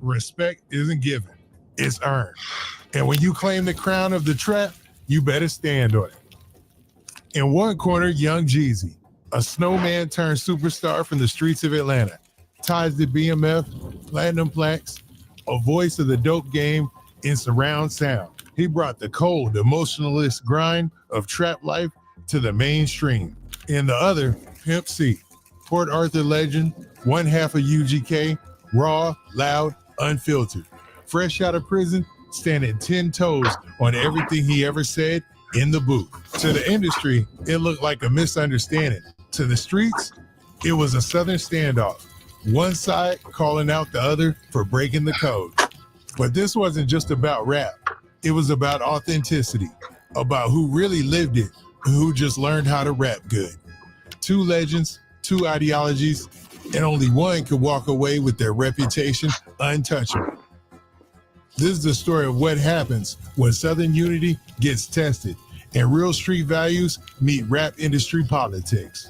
respect isn't given, it's earned. And when you claim the crown of the trap, you better stand on it. In one corner, young Jeezy, a snowman turned superstar from the streets of Atlanta, ties to BMF, platinum plaques, a voice of the dope game in surround sound. He brought the cold, emotionalist grind of trap life to the mainstream. In the other, Pimp C, Port Arthur legend, one half of UGK, raw, loud, unfiltered. Fresh out of prison, standing 10 toes on everything he ever said in the booth. To the industry, it looked like a misunderstanding. To the streets, it was a southern standoff. One side calling out the other for breaking the code. But this wasn't just about rap. It was about authenticity, about who really lived it, who just learned how to rap good. Two legends, two ideologies, and only one could walk away with their reputation untouchable. This is the story of what happens when Southern unity gets tested and real street values meet rap industry politics.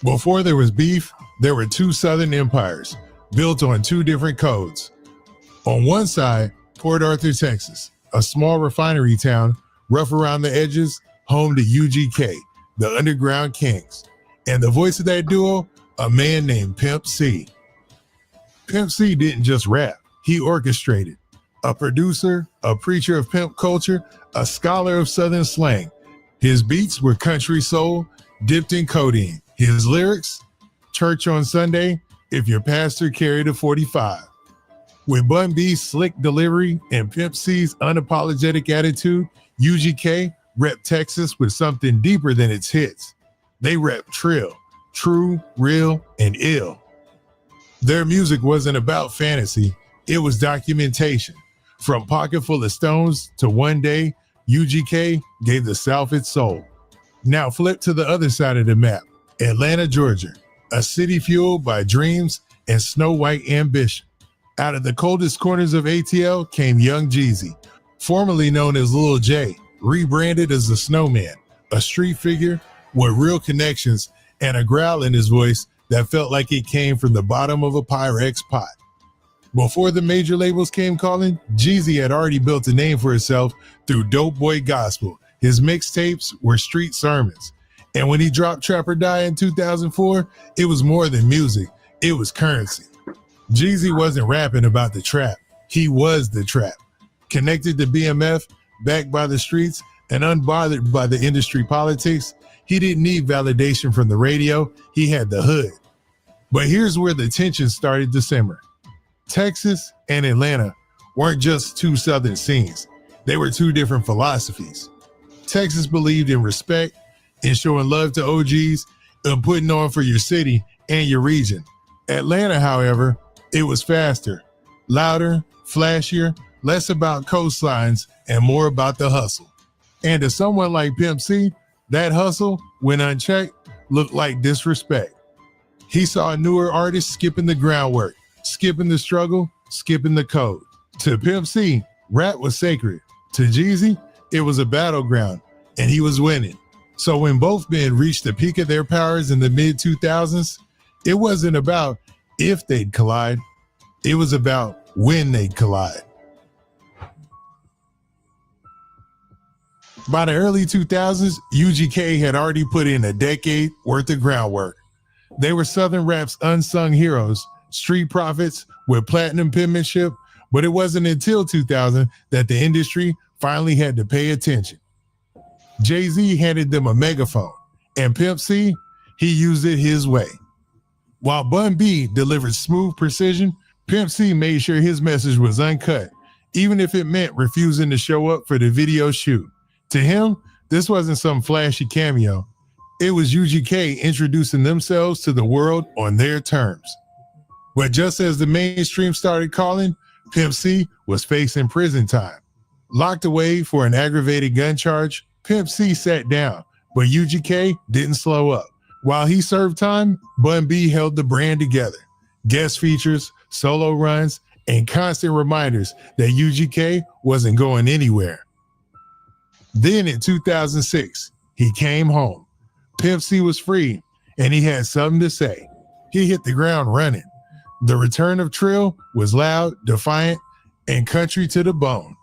Before there was beef, there were two Southern empires built on two different codes. On one side, Port Arthur, Texas, a small refinery town, rough around the edges, home to UGK, the underground kings. And the voice of that duo, a man named Pimp C. Pimp C didn't just rap, he orchestrated. A producer, a preacher of pimp culture, a scholar of Southern slang. His beats were country soul, dipped in codeine. His lyrics, church on Sunday, if your pastor carried a 45. With Bun B's slick delivery and Pimp C's unapologetic attitude, UGK rep Texas with something deeper than its hits. They rep trill, true, real, and ill. Their music wasn't about fantasy, it was documentation. From Pocket Full of Stones to One Day, UGK gave the South its soul. Now flip to the other side of the map, Atlanta, Georgia, a city fueled by dreams and snow-white ambition. Out of the coldest corners of ATL came young Jeezy, formerly known as Lil J, rebranded as the Snowman, a street figure with real connections and a growl in his voice that felt like it came from the bottom of a Pyrex pot. Before the major labels came calling, Jeezy had already built a name for himself through Dope Boy Gospel. His mixtapes were street sermons. And when he dropped Trap or Die in 2004, it was more than music, it was currency. Jeezy wasn't rapping about the trap, he was the trap. Connected to BMF, backed by the streets, and unbothered by the industry politics, he didn't need validation from the radio, he had the hood. But here's where the tension started to simmer. Texas and Atlanta weren't just two Southern scenes, they were two different philosophies. Texas believed in respect, in showing love to OGs, and putting on for your city and your region. Atlanta, however, it was faster, louder, flashier, less about coastlines and more about the hustle. And to someone like Pimp C, that hustle, when unchecked, looked like disrespect. He saw newer artists skipping the groundwork, skipping the struggle, skipping the code. To Pimp C, rap was sacred. To Jeezy, it was a battleground, and he was winning. So when both men reached the peak of their powers in the mid-2000s, it wasn't about if they'd collide, it was about when they'd collide. By the early 2000s, UGK had already put in a decade worth of groundwork. They were Southern rap's unsung heroes, street prophets with platinum penmanship, but it wasn't until 2000 that the industry finally had to pay attention. Jay-Z handed them a megaphone, and Pimp C, he used it his way. While Bun B delivered smooth precision, Pimp C made sure his message was uncut, even if it meant refusing to show up for the video shoot. To him, this wasn't some flashy cameo. It was UGK introducing themselves to the world on their terms. But just as the mainstream started calling, Pimp C was facing prison time. Locked away for an aggravated gun charge, Pimp C sat down, but UGK didn't slow up. While he served time, Bun B held the brand together. Guest features, solo runs, and constant reminders that UGK wasn't going anywhere. Then in 2006, he came home. Pimp C was free, and he had something to say. he hit the ground running. The return of Trill was loud, defiant, and country to the bone.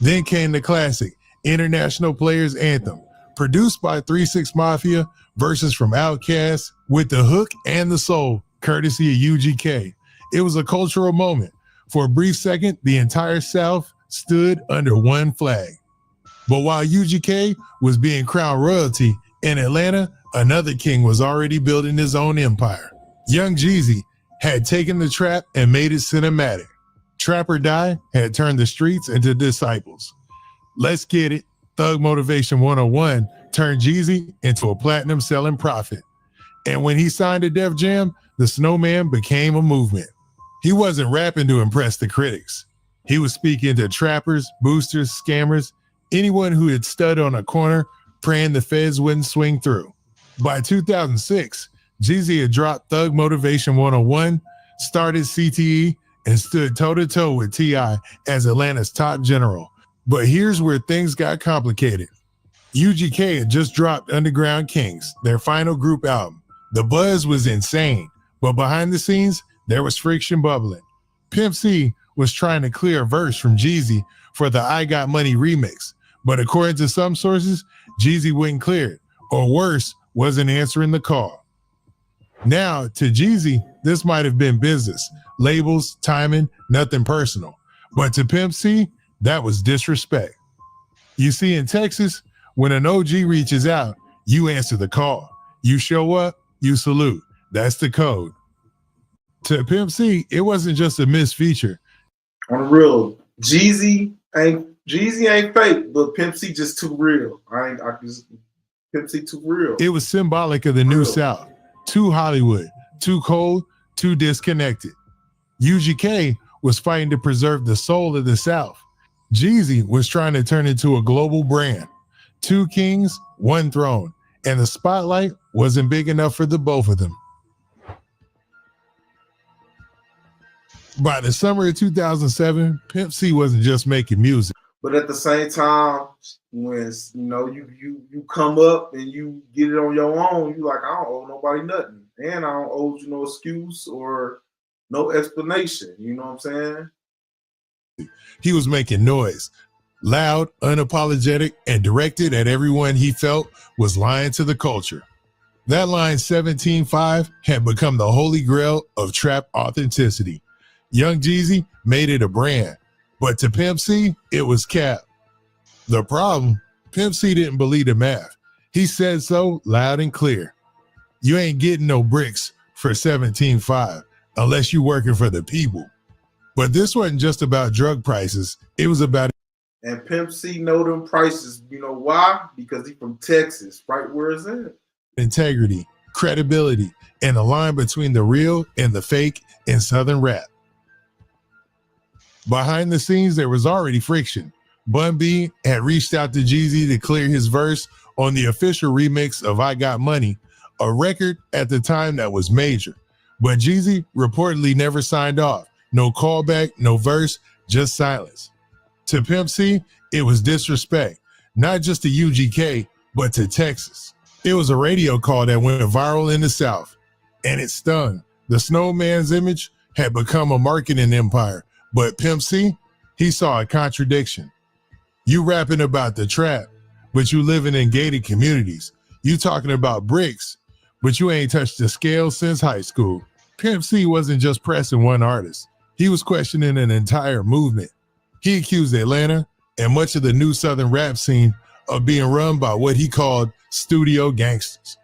Then came the classic International Players Anthem, produced by 3 6 Mafia, verses from Outkast with the hook and the soul, courtesy of UGK. It was a cultural moment. For a brief second, the entire South stood under one flag. But while UGK was being crowned royalty, in Atlanta, another king was already building his own empire. Young Jeezy had taken the trap and made it cinematic. Trap or Die had turned the streets into disciples. Let's Get It, Thug Motivation 101 turned Jeezy into a platinum selling prophet. And when he signed to Def Jam, the Snowman became a movement. He wasn't rapping to impress the critics. He was speaking to trappers, boosters, scammers, anyone who had stood on a corner praying the feds wouldn't swing through. By 2006, Jeezy had dropped Thug Motivation 101, started CTE, and stood toe-to-toe with T.I. as Atlanta's top general. But here's where things got complicated. UGK had just dropped Underground Kings, their final group album. The buzz was insane, but behind the scenes, there was friction bubbling. Pimp C was trying to clear a verse from Jeezy for the I Got Money remix, but according to some sources, Jeezy wouldn't clear it, or worse, wasn't answering the call. Now, to Jeezy, this might have been business, labels, timing, nothing personal. But to Pimp C, that was disrespect. You see, in Texas, when an OG reaches out, you answer the call. You show up, you salute. That's the code. To Pimp C, it wasn't just a missed feature. On the real, Jeezy ain't fake, but Pimp C just too real. Pimp C too real. It was symbolic of the New South. Too Hollywood, too cold, too disconnected. UGK was fighting to preserve the soul of the South. Jeezy was trying to turn into a global brand. 2 kings, 1 throne, and the spotlight wasn't big enough for the both of them. By the summer of 2007, Pimp C wasn't just making music. But at the same time, when you come up and you get it on your own, you like, I don't owe nobody nothing. And I don't owe you no excuse or no explanation. You know what I'm saying? He was making noise, loud, unapologetic, and directed at everyone he felt was lying to the culture. That line 17.5 had become the holy grail of trap authenticity. Young Jeezy made it a brand, but to Pimp C, it was cap. The problem, Pimp C didn't believe the math. He said so loud and clear. You ain't getting no bricks for 17.5 unless you working for the people. But this wasn't just about drug prices. It was about. And Pimp C know them prices. You know why? Because he from Texas, right where it's at. Integrity, credibility, and the line between the real and the fake in Southern rap. Behind the scenes, there was already friction. Bun B had reached out to Jeezy to clear his verse on the official remix of I Got Money, a record at the time that was major. But Jeezy reportedly never signed off. No callback, no verse, just silence. To Pimp C, it was disrespect, not just to UGK, but to Texas. It was a radio call that went viral in the South, and it stung. The Snowman's image had become a marketing empire, but Pimp C, he saw a contradiction. You rapping about the trap, but you living in gated communities. You talking about bricks, but you ain't touched the scale since high school. Pimp C wasn't just pressing one artist. He was questioning an entire movement. He accused Atlanta and much of the new Southern rap scene of being run by what he called studio gangsters.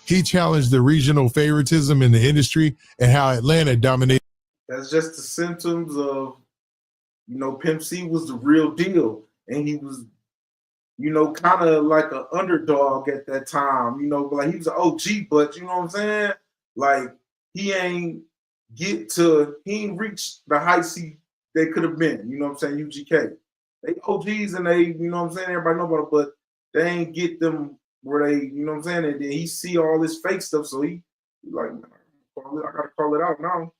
He challenged the regional favoritism in the industry and how Atlanta dominated. That's just the symptoms of, Pimp C was the real deal. And he was, kind of like an underdog at that time, like he was an OG, but you know what I'm saying? Like he ain't reached the heights they could have been, you know what I'm saying? UGK. They OGs and they, you know what I'm saying? Everybody know about it, but they ain't get them where they, you know what I'm saying? And then he see all this fake stuff, so he like, I gotta call it out now.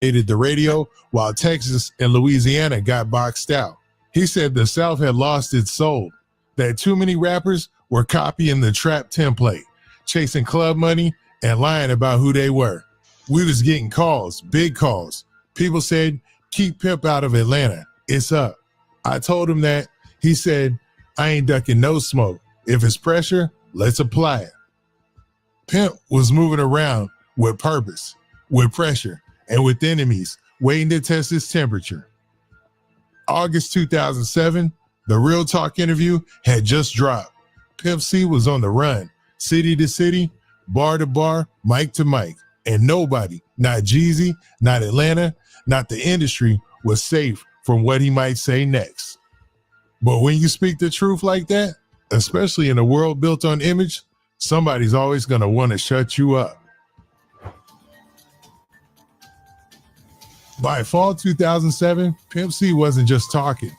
The radio while Texas and Louisiana got boxed out. He said the South had lost its soul, that too many rappers were copying the trap template, chasing club money and lying about who they were. We was getting calls, big calls. People said, keep Pimp out of Atlanta. It's up. I told him that. He said, I ain't ducking no smoke. If it's pressure, let's apply it. Pimp was moving around with purpose, with pressure, and with enemies, waiting to test his temperature. August 2007, the Real Talk interview had just dropped. Pimp C was on the run, city to city, bar to bar, mic to mic, and nobody, not Jeezy, not Atlanta, not the industry, was safe from what he might say next. But when you speak the truth like that, especially in a world built on image, somebody's always going to want to shut you up. By fall 2007, Pimp C wasn't just talking.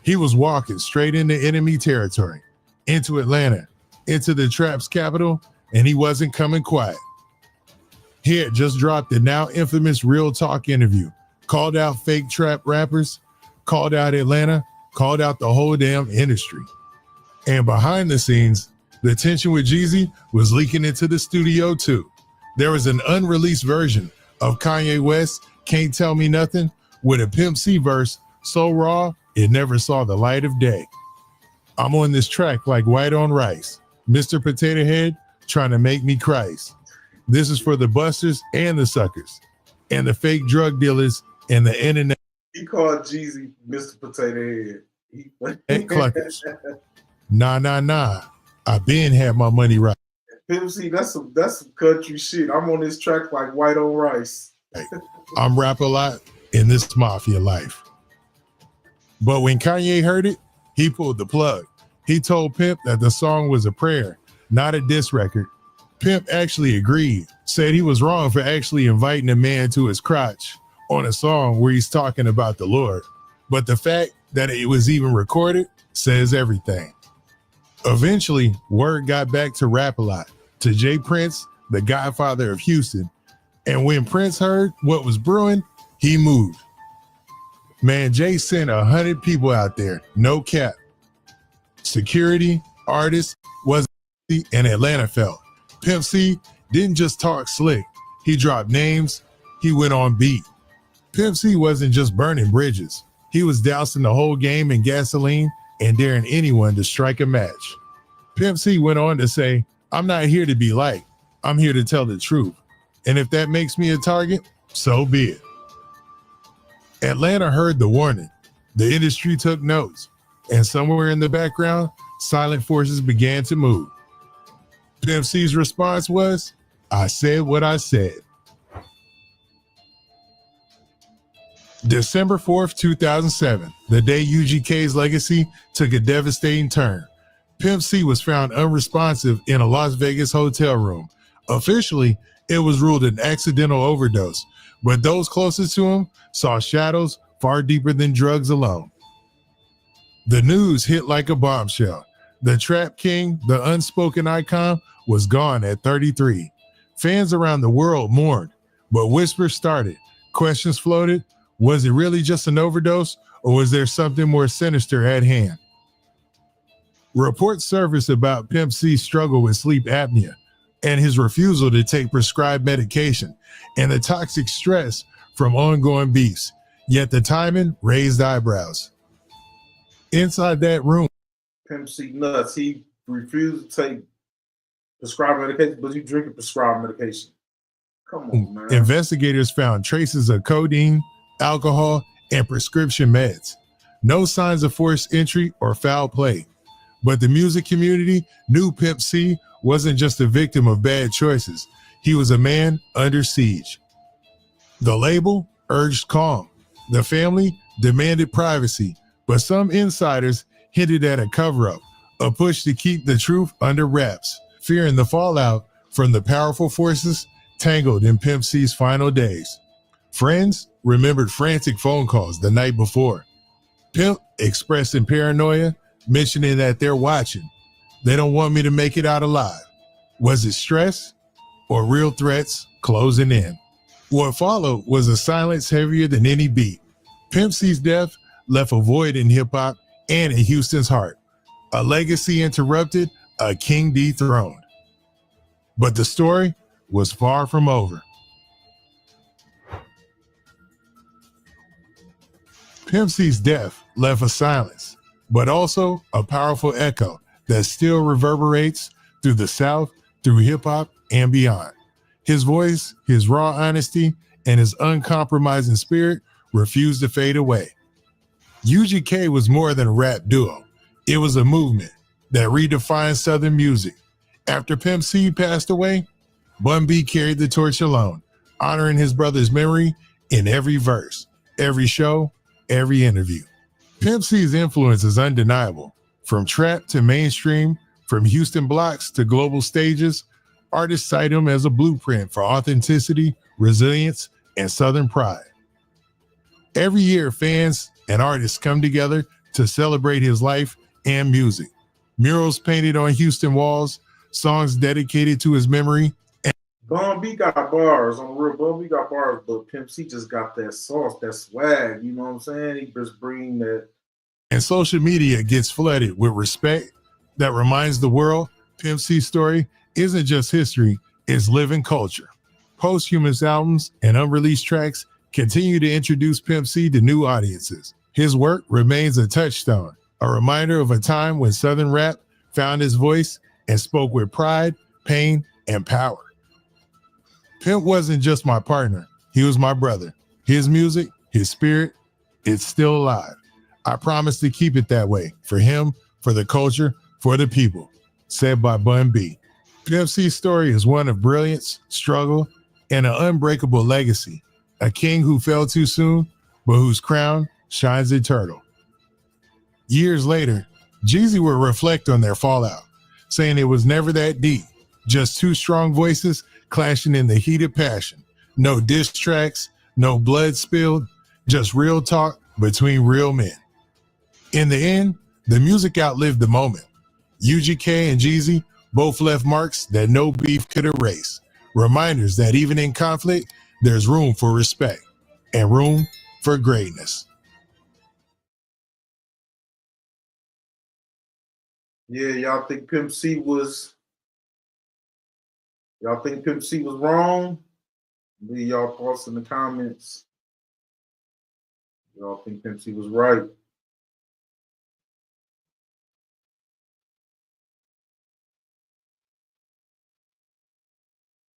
He was walking straight into enemy territory, into Atlanta, into the trap's capital, and he wasn't coming quiet. He had just dropped the now infamous Real Talk interview, called out fake trap rappers, called out Atlanta, called out the whole damn industry. And behind the scenes, the tension with Jeezy was leaking into the studio too. There was an unreleased version of Kanye West, Can't Tell Me Nothing, with a Pimp C verse so raw, it never saw the light of day. I'm on this track like white on rice. Mr. Potato Head trying to make me Christ. This is for the busters and the suckers and the fake drug dealers and the internet. He called Jeezy Mr. Potato Head. Cluckers. Nah. I been had my money right. Pimp C, that's some country shit. I'm on this track like white on rice. I'm rap a lot in this mafia life. But when Kanye heard it, he pulled the plug. He told Pimp that the song was a prayer, not a diss record. Pimp actually agreed, said he was wrong for actually inviting a man to his crotch on a song where he's talking about the Lord. But the fact that it was even recorded says everything. Eventually, word got back to Rap A Lot, to Jay Prince, the godfather of Houston. And when Prince heard what was brewing, he moved. Man, Jay sent 100 people out there, no cap. Security, artists, was and Atlanta felt. Pimp C didn't just talk slick. He dropped names. He went on beat. Pimp C wasn't just burning bridges. He was dousing the whole game in gasoline and daring anyone to strike a match. Pimp C went on to say, I'm not here to be liked. I'm here to tell the truth. And if that makes me a target, so be it. Atlanta heard the warning. The industry took notes. And somewhere in the background, silent forces began to move. Pimp C's response was, I said what I said. December 4th, 2007, the day UGK's legacy took a devastating turn. Pimp C was found unresponsive in a Las Vegas hotel room. Officially, it was ruled an accidental overdose, but those closest to him saw shadows far deeper than drugs alone. The news hit like a bombshell. The trap king, the unspoken icon, was gone at 33. Fans around the world mourned, but whispers started. Questions floated. Was it really just an overdose, or was there something more sinister at hand? Reports surfaced about Pimp C's struggle with sleep apnea and his refusal to take prescribed medication and the toxic stress from ongoing beefs, yet the timing raised eyebrows. Inside that room, Pimp C nuts. He refused to take prescribed medication, but he drinking prescribed medication. Come on, man. Investigators found traces of codeine, alcohol, and prescription meds. No signs of forced entry or foul play. But the music community knew Pimp C wasn't just a victim of bad choices. He was a man under siege. The label urged calm. The family demanded privacy, but some insiders hinted at a cover-up, a push to keep the truth under wraps, fearing the fallout from the powerful forces tangled in Pimp C's final days. Friends remembered frantic phone calls the night before. Pimp expressing paranoia, mentioning that they're watching. They don't want me to make it out alive. Was it stress or real threats closing in? What followed was a silence heavier than any beat. Pimp C's death left a void in hip-hop and in Houston's heart. A legacy interrupted, a king dethroned. But the story was far from over. Pimp C's death left a silence, but also a powerful echo that still reverberates through the South, through hip hop, and beyond. His voice, his raw honesty, and his uncompromising spirit refused to fade away. UGK was more than a rap duo. It was a movement that redefined Southern music. After Pimp C passed away, Bun B carried the torch alone, honoring his brother's memory in every verse, every show, every interview. Pimp C's influence is undeniable. From trap to mainstream, from Houston blocks to global stages, artists cite him as a blueprint for authenticity, resilience, and Southern pride. Every year, fans and artists come together to celebrate his life and music. Murals painted on Houston walls, songs dedicated to his memory. Bun B got bars on the real. Bun B got bars, but Pimp C just got that sauce, that swag. You know what I'm saying? He just bring that. And social media gets flooded with respect that reminds the world Pimp C's story isn't just history, it's living culture. Posthumous albums and unreleased tracks continue to introduce Pimp C to new audiences. His work remains a touchstone, a reminder of a time when Southern rap found his voice and spoke with pride, pain, and power. Pimp wasn't just my partner, he was my brother. His music, his spirit, it's still alive. I promise to keep it that way for him, for the culture, for the people. Said by Bun B. Pimp C's story is one of brilliance, struggle, and an unbreakable legacy. A king who fell too soon, but whose crown shines eternal. Years later, Jeezy will reflect on their fallout, saying it was never that deep, just two strong voices clashing in the heat of passion. No diss tracks, no blood spilled, just real talk between real men. In the end, the music outlived the moment. UGK and Jeezy both left marks that no beef could erase. Reminders that even in conflict, there's room for respect and room for greatness. Yeah, y'all think Pimp C was wrong? Leave y'all thoughts in the comments. Y'all think Pimp C was right?